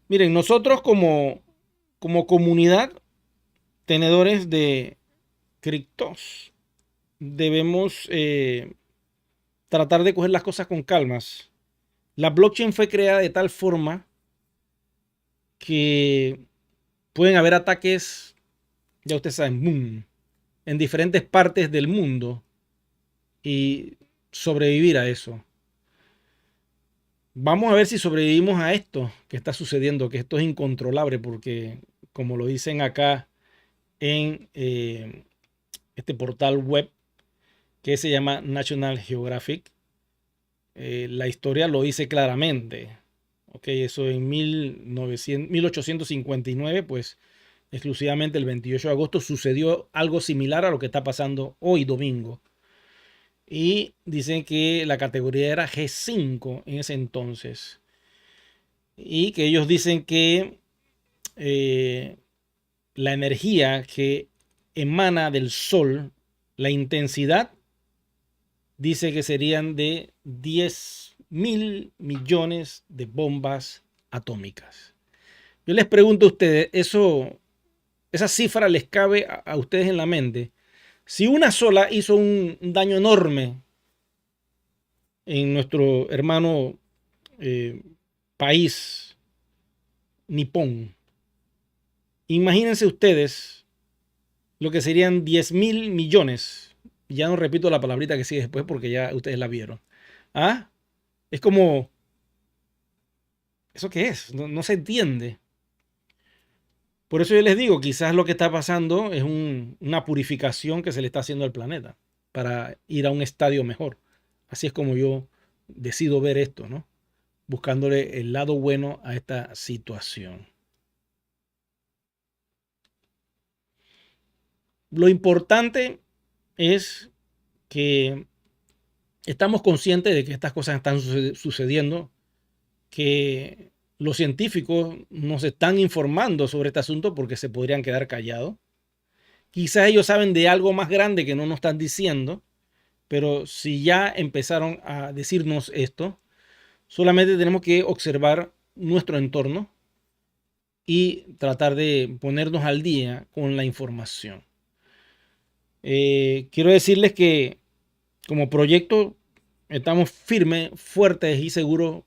Miren, nosotros como comunidad tenedores de criptos debemos tratar de coger las cosas con calmas. La blockchain fue creada de tal forma que pueden haber ataques, ya ustedes saben, boom, en diferentes partes del mundo y sobrevivir a eso. Vamos a ver si sobrevivimos a esto que está sucediendo, que esto es incontrolable, porque como lo dicen acá en este portal web que se llama National Geographic, la historia lo dice claramente. Ok, eso en 1859, pues exclusivamente el 28 de agosto sucedió algo similar a lo que está pasando hoy domingo. Y dicen que la categoría era G5 en ese entonces. Y que ellos dicen que eh, la energía que emana del Sol, la intensidad, dice que serían de 10.000 millones de bombas atómicas. Yo les pregunto a ustedes, esa cifra les cabe a ustedes en la mente. Si una sola hizo un daño enorme en nuestro hermano eh, país nipón, imagínense ustedes lo que serían 10.000 millones. Ya no repito la palabrita que sigue después porque ya ustedes la vieron. ¿Ah? Es como, ¿eso qué es? No, no se entiende. Por eso yo les digo, quizás lo que está pasando es una purificación que se le está haciendo al planeta para ir a un estadio mejor. Así es como yo decido ver esto, ¿no? Buscándole el lado bueno a esta situación. Lo importante es que estamos conscientes de que estas cosas están sucediendo, que los científicos nos están informando sobre este asunto porque se podrían quedar callados. Quizás ellos saben de algo más grande que no nos están diciendo, pero si ya empezaron a decirnos esto, solamente tenemos que observar nuestro entorno y tratar de ponernos al día con la información. Quiero decirles que como proyecto estamos firmes, fuertes y seguros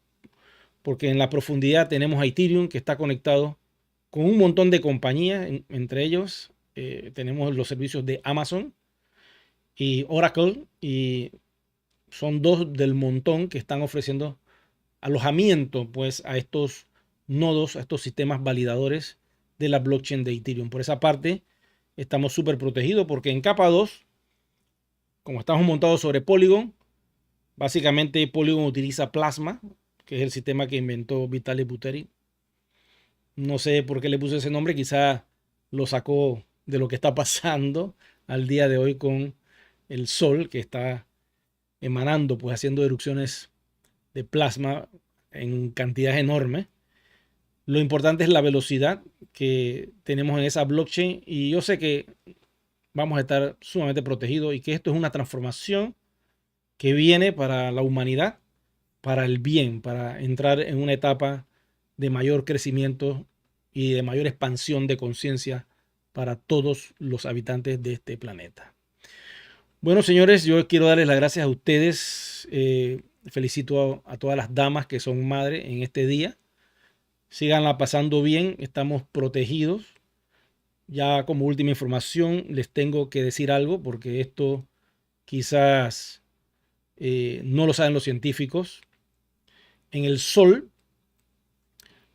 porque en la profundidad tenemos a Ethereum que está conectado con un montón de compañías, entre ellos tenemos los servicios de Amazon y Oracle y son dos del montón que están ofreciendo alojamiento pues a estos nodos, a estos sistemas validadores de la blockchain de Ethereum. Por esa parte estamos súper protegidos porque en capa 2, como estamos montados sobre Polygon, básicamente Polygon utiliza Plasma, que es el sistema que inventó Vitalik Buterin. No sé por qué le puse ese nombre, quizá lo sacó de lo que está pasando al día de hoy con el sol que está emanando, pues haciendo erupciones de plasma en cantidades enormes. Lo importante es la velocidad que tenemos en esa blockchain y yo sé que vamos a estar sumamente protegidos y que esto es una transformación que viene para la humanidad, para el bien, para entrar en una etapa de mayor crecimiento y de mayor expansión de conciencia para todos los habitantes de este planeta. Bueno, señores, yo quiero darles las gracias a ustedes. Felicito a todas las damas que son madres en este día. Síganla pasando bien, estamos protegidos. Ya como última información les tengo que decir algo porque esto quizás no lo saben los científicos. En el Sol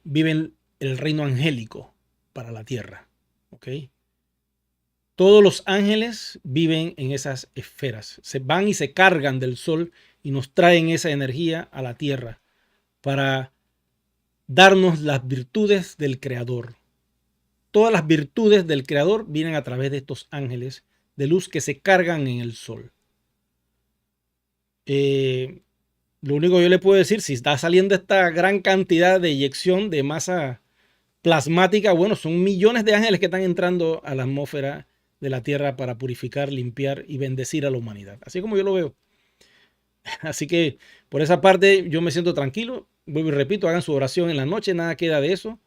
viven el reino angélico para la Tierra. ¿Ok? Todos los ángeles viven en esas esferas. Se van y se cargan del Sol y nos traen esa energía a la Tierra para darnos las virtudes del Creador. Todas las virtudes del Creador vienen a través de estos ángeles de luz que se cargan en el Sol. Lo único que yo le puedo decir, si está saliendo esta gran cantidad de eyección de masa plasmática, bueno, son millones de ángeles que están entrando a la atmósfera de la Tierra para purificar, limpiar y bendecir a la humanidad. Así como yo lo veo. Así que por esa parte yo me siento tranquilo. Vuelvo y repito, hagan su oración en la noche, nada queda de eso,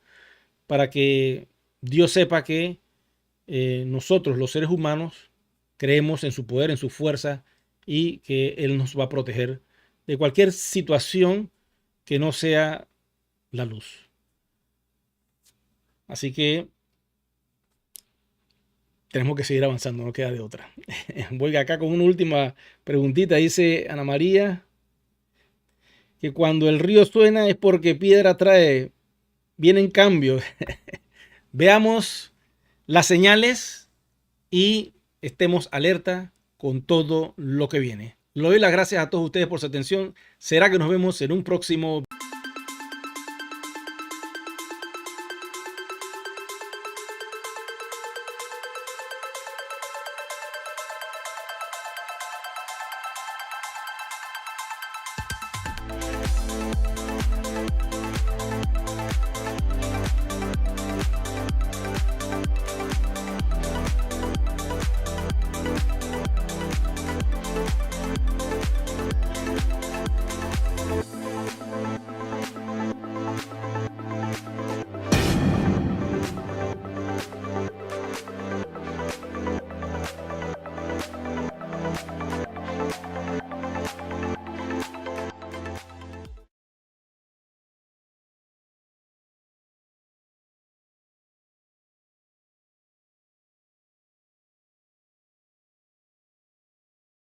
para que Dios sepa que nosotros, los seres humanos, creemos en su poder, en su fuerza y que Él nos va a proteger de cualquier situación que no sea la luz. Así que tenemos que seguir avanzando, no queda de otra. Voy acá con una última preguntita. Dice Ana María que cuando el río suena es porque piedra trae. Vienen cambios. Veamos las señales y estemos alerta con todo lo que viene. Le doy las gracias a todos ustedes por su atención. Será que nos vemos en un próximo video.